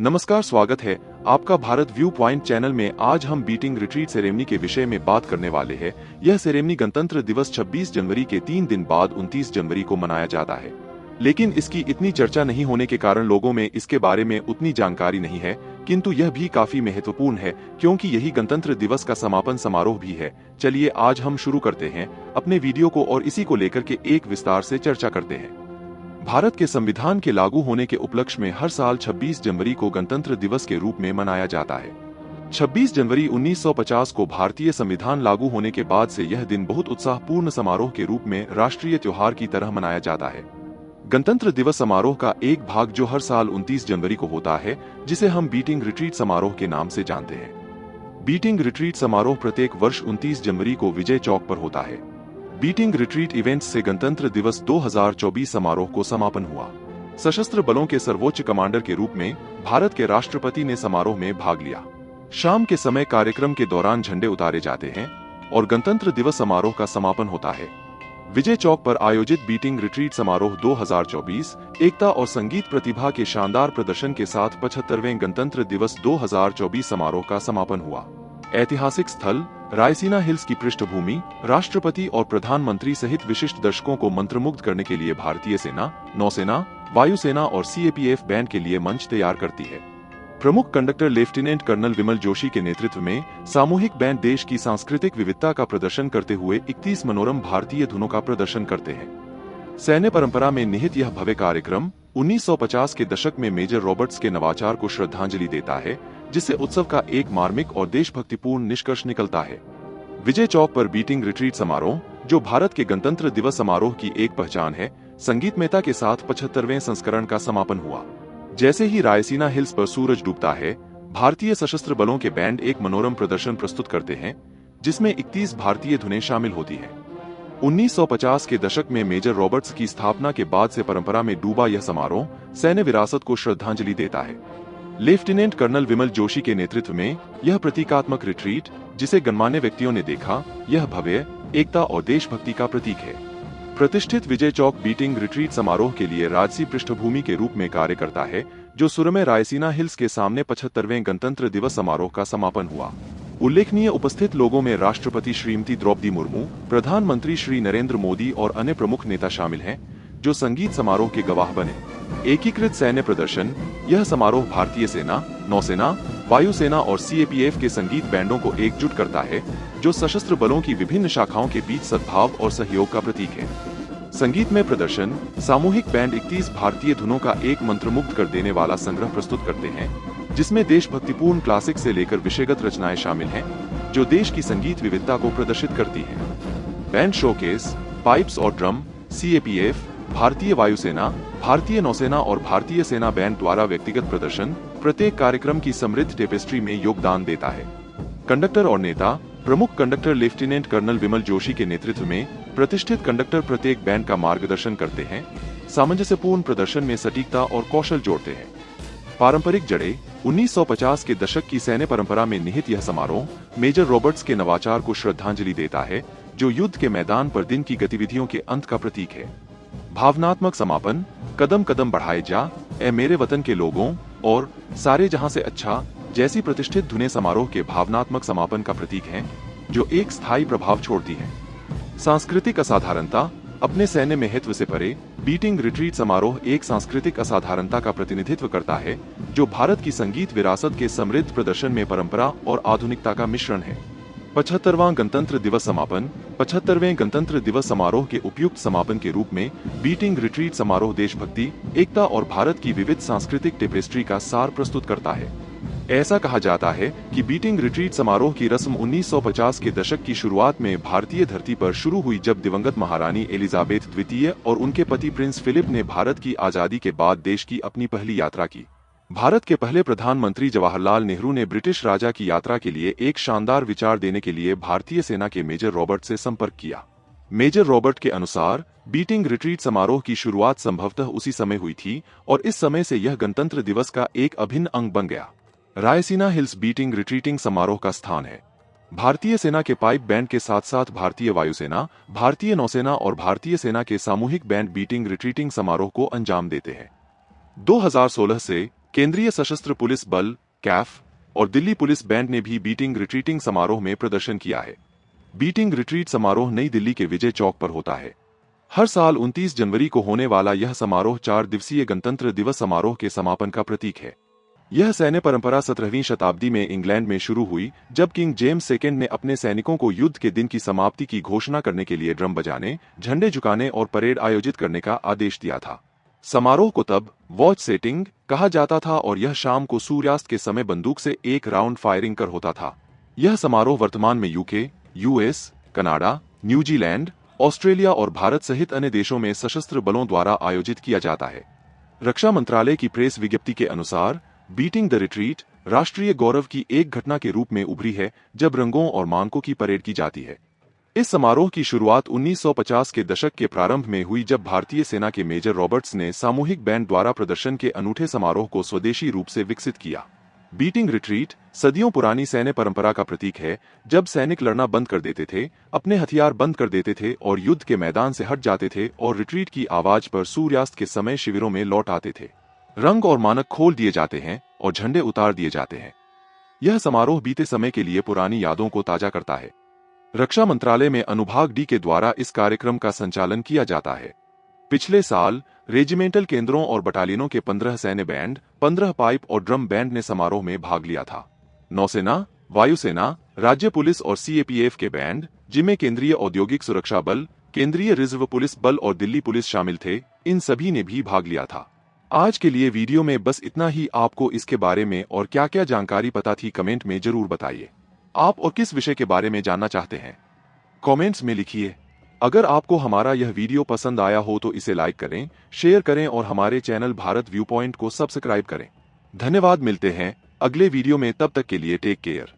नमस्कार, स्वागत है आपका भारत व्यू पॉइंट चैनल में। आज हम बीटिंग रिट्रीट सेरेमनी के विषय में बात करने वाले हैं। यह सेरेमनी गणतंत्र दिवस 26 जनवरी के 3 दिन बाद 29 जनवरी को मनाया जाता है, लेकिन इसकी इतनी चर्चा नहीं होने के कारण लोगों में इसके बारे में उतनी जानकारी नहीं है। किंतु यह भी काफी महत्वपूर्ण है क्योंकि यही गणतंत्र दिवस का समापन समारोह भी है। चलिए आज हम शुरू करते हैं अपने वीडियो को और इसी को लेकर के एक विस्तार से चर्चा करते हैं। भारत के संविधान के लागू होने के उपलक्ष्य में हर साल 26 जनवरी को गणतंत्र दिवस के रूप में मनाया जाता है। 26 जनवरी 1950 को भारतीय संविधान लागू होने के बाद से यह दिन बहुत उत्साहपूर्ण समारोह के रूप में राष्ट्रीय त्योहार की तरह मनाया जाता है। गणतंत्र दिवस समारोह का एक भाग जो हर साल 29 जनवरी को होता है, जिसे हम बीटिंग रिट्रीट समारोह के नाम से जानते हैं। बीटिंग रिट्रीट समारोह प्रत्येक वर्ष 29 जनवरी को विजय चौक पर होता है। बीटिंग रिट्रीट इवेंट्स से गणतंत्र दिवस 2024 समारोह को समापन हुआ। सशस्त्र बलों के सर्वोच्च कमांडर के रूप में भारत के राष्ट्रपति ने समारोह में भाग लिया। शाम के समय कार्यक्रम के दौरान झंडे उतारे जाते हैं और गणतंत्र दिवस समारोह का समापन होता है। विजय चौक पर आयोजित बीटिंग रिट्रीट समारोह 2024 एकता और संगीत प्रतिभा के शानदार प्रदर्शन के साथ 75वें गणतंत्र दिवस 2024 समारोह का समापन हुआ। ऐतिहासिक स्थल रायसीना हिल्स की पृष्ठभूमि राष्ट्रपति और प्रधानमंत्री सहित विशिष्ट दर्शकों को मंत्रमुग्ध करने के लिए भारतीय सेना, नौसेना, वायुसेना और सीएपीएफ बैंड के लिए मंच तैयार करती है। प्रमुख कंडक्टर लेफ्टिनेंट कर्नल विमल जोशी के नेतृत्व में सामूहिक बैंड देश की सांस्कृतिक विविधता का प्रदर्शन करते हुए 31 मनोरम भारतीय धुनों का प्रदर्शन करते हैं। सैन्य परंपरा में निहित यह भव्य कार्यक्रम 1950 के दशक में मेजर रॉबर्ट्स के नवाचार को श्रद्धांजलि देता है, जिससे उत्सव का एक मार्मिक और देशभक्तिपूर्ण निष्कर्ष निकलता है। विजय चौक पर बीटिंग रिट्रीट समारोह, जो भारत के गणतंत्र दिवस समारोह की एक पहचान है, संगीतमयता के साथ 75वें संस्करण का समापन हुआ। जैसे ही रायसीना हिल्स पर सूरज डूबता है, भारतीय सशस्त्र बलों के बैंड एक मनोरम प्रदर्शन प्रस्तुत करते हैं, जिसमें 31 भारतीय धुनें शामिल होती हैं। 1950 के दशक में मेजर रॉबर्ट्स की स्थापना के बाद से परंपरा में डूबा यह समारोह सैन्य विरासत को श्रद्धांजलि देता है। लेफ्टिनेंट कर्नल विमल जोशी के नेतृत्व में यह प्रतीकात्मक रिट्रीट, जिसे गणमान्य व्यक्तियों ने देखा, यह भव्य एकता और देशभक्ति का प्रतीक है। प्रतिष्ठित विजय चौक बीटिंग रिट्रीट समारोह के लिए राजसी पृष्ठभूमि के रूप में कार्य करता है, जो सुरम्य रायसीना हिल्स के सामने 75वें गणतंत्र दिवस समारोह का समापन हुआ। उल्लेखनीय उपस्थित लोगों में राष्ट्रपति श्रीमती द्रौपदी मुर्मू, प्रधानमंत्री श्री नरेंद्र मोदी और अन्य प्रमुख नेता शामिल हैं, जो संगीत समारोह के गवाह बने। एकीकृत सैन्य प्रदर्शन यह समारोह भारतीय सेना, नौसेना, वायुसेना और सीएपीएफ के संगीत बैंडों को एकजुट करता है, जो सशस्त्र बलों की विभिन्न शाखाओं के बीच सद्भाव और सहयोग का प्रतीक है। संगीत में प्रदर्शन सामूहिक बैंड 31 भारतीय धुनों का एक मंत्रमुग्ध कर देने वाला संग्रह प्रस्तुत करते हैं, जिसमें देशभक्तिपूर्ण क्लासिक से लेकर विषयगत रचनाएं शामिल हैं, जो देश की संगीत विविधता को प्रदर्शित करती हैं। बैंड शोकेस, पाइप्स और ड्रम, सीएपीएफ, भारतीय वायुसेना, भारतीय नौसेना और भारतीय सेना बैंड द्वारा व्यक्तिगत प्रदर्शन प्रत्येक कार्यक्रम की समृद्ध टेपेस्ट्री में योगदान देता है। कंडक्टर और नेता प्रमुख कंडक्टर लेफ्टिनेंट कर्नल विमल जोशी के नेतृत्व में प्रतिष्ठित कंडक्टर प्रत्येक बैंड का मार्गदर्शन करते हैं, सामंजस्यपूर्ण प्रदर्शन में सटीकता और कौशल जोड़ते हैं। पारंपरिक जड़ें 1950 के दशक की सैन्य परंपरा में निहित यह समारोह मेजर रॉबर्ट्स के नवाचार को श्रद्धांजलि देता है, जो युद्ध के मैदान पर दिन की गतिविधियों के अंत का प्रतीक है। भावनात्मक समापन कदम कदम बढ़ाए जा, ए मेरे वतन के लोगों और सारे जहां से अच्छा जैसी प्रतिष्ठित धुनें समारोह के भावनात्मक समापन का प्रतीक हैं, जो एक स्थायी प्रभाव छोड़ती हैं। सांस्कृतिक असाधारणता अपने सैन्य महत्व से परे, बीटिंग रिट्रीट समारोह एक सांस्कृतिक असाधारणता का प्रतिनिधित्व करता है, जो भारत की संगीत विरासत के समृद्ध प्रदर्शन में परंपरा और आधुनिकता का मिश्रण है। 75वां गणतंत्र दिवस समापन 75वें गणतंत्र दिवस समारोह के उपयुक्त समापन के रूप में बीटिंग रिट्रीट समारोह देशभक्ति, एकता और भारत की विविध सांस्कृतिक टेपेस्ट्री का सार प्रस्तुत करता है। ऐसा कहा जाता है कि बीटिंग रिट्रीट समारोह की रस्म 1950 के दशक की शुरुआत में भारतीय धरती पर शुरू हुई, जब दिवंगत महारानी एलिजाबेथ द्वितीय और उनके पति प्रिंस फिलिप ने भारत की आजादी के बाद देश की अपनी पहली यात्रा की। भारत के पहले प्रधानमंत्री जवाहरलाल नेहरू ने ब्रिटिश राजा की यात्रा के लिए एक शानदार विचार देने के लिए भारतीय सेना के मेजर रॉबर्ट से संपर्क किया। मेजर रॉबर्ट के अनुसार बीटिंग रिट्रीट समारोह की शुरुआत संभवतः उसी समय हुई थी और इस समय से यह गणतंत्र दिवस का एक अभिन्न अंग बन गया। रायसीना हिल्स बीटिंग रिट्रीटिंग समारोह का स्थान है। भारतीय सेना के पाइप बैंड के साथ साथ भारतीय वायुसेना, भारतीय नौसेना और भारतीय सेना के सामूहिक बैंड बीटिंग रिट्रीटिंग समारोह को अंजाम देते हैं। 2016 से केंद्रीय सशस्त्र पुलिस बल कैफ और दिल्ली पुलिस बैंड ने भी बीटिंग रिट्रीटिंग समारोह में प्रदर्शन किया है। बीटिंग रिट्रीट समारोह नई दिल्ली के विजय चौक पर होता है। हर साल 29 जनवरी को होने वाला यह समारोह 4 दिवसीय गणतंत्र दिवस समारोह के समापन का प्रतीक है। यह सैन्य परंपरा 17वीं शताब्दी में इंग्लैंड में शुरू हुई, जब किंग जेम्स सेकेंड ने अपने सैनिकों को युद्ध के दिन की समाप्ति की घोषणा करने के लिए ड्रम बजाने, झंडे झुकाने और परेड आयोजित करने का आदेश दिया था। समारोह को तब वॉच सेटिंग कहा जाता था और यह शाम को सूर्यास्त के समय बंदूक से एक राउंड फायरिंग कर होता था। यह समारोह वर्तमान में UK, US, Canada, New Zealand, Australia और भारत सहित अन्य देशों में सशस्त्र बलों द्वारा आयोजित किया जाता है। रक्षा मंत्रालय की प्रेस विज्ञप्ति के अनुसार बीटिंग द रिट्रीट राष्ट्रीय गौरव की एक घटना के रूप में उभरी है, जब रंगों और मानकों की परेड की जाती है। इस समारोह की शुरुआत 1950 के दशक के प्रारंभ में हुई, जब भारतीय सेना के मेजर रॉबर्ट्स ने सामूहिक बैंड द्वारा प्रदर्शन के अनूठे समारोह को स्वदेशी रूप से विकसित किया। बीटिंग रिट्रीट सदियों पुरानी सैन्य परंपरा का प्रतीक है, जब सैनिक लड़ना बंद कर देते थे, अपने हथियार बंद कर देते थे और युद्ध के मैदान से हट जाते थे और रिट्रीट की आवाज पर सूर्यास्त के समय शिविरों में लौट आते थे। रंग और मानक खोल दिए जाते हैं और झंडे उतार दिए जाते हैं। यह समारोह बीते समय के लिए पुरानी यादों को ताजा करता है। रक्षा मंत्रालय में अनुभाग डी के द्वारा इस कार्यक्रम का संचालन किया जाता है। पिछले साल रेजिमेंटल केंद्रों और बटालियनों के 15 सैन्य बैंड, 15 पाइप और ड्रम बैंड ने समारोह में भाग लिया था। नौसेना, वायुसेना, राज्य पुलिस और सीएपीएफ के बैंड, जिनमें केंद्रीय औद्योगिक सुरक्षा बल, केंद्रीय रिजर्व पुलिस बल और दिल्ली पुलिस शामिल थे, इन सभी ने भी भाग लिया था। आज के लिए वीडियो में बस इतना ही। आपको इसके बारे में और क्या क्या जानकारी पता थी, कमेंट में जरूर बताइए। आप और किस विषय के बारे में जानना चाहते हैं, कमेंट्स में लिखिए। अगर आपको हमारा यह वीडियो पसंद आया हो तो इसे लाइक करें, शेयर करें और हमारे चैनल भारत व्यू पॉइंट को सब्सक्राइब करें। धन्यवाद। मिलते हैं अगले वीडियो में, तब तक के लिए टेक केयर।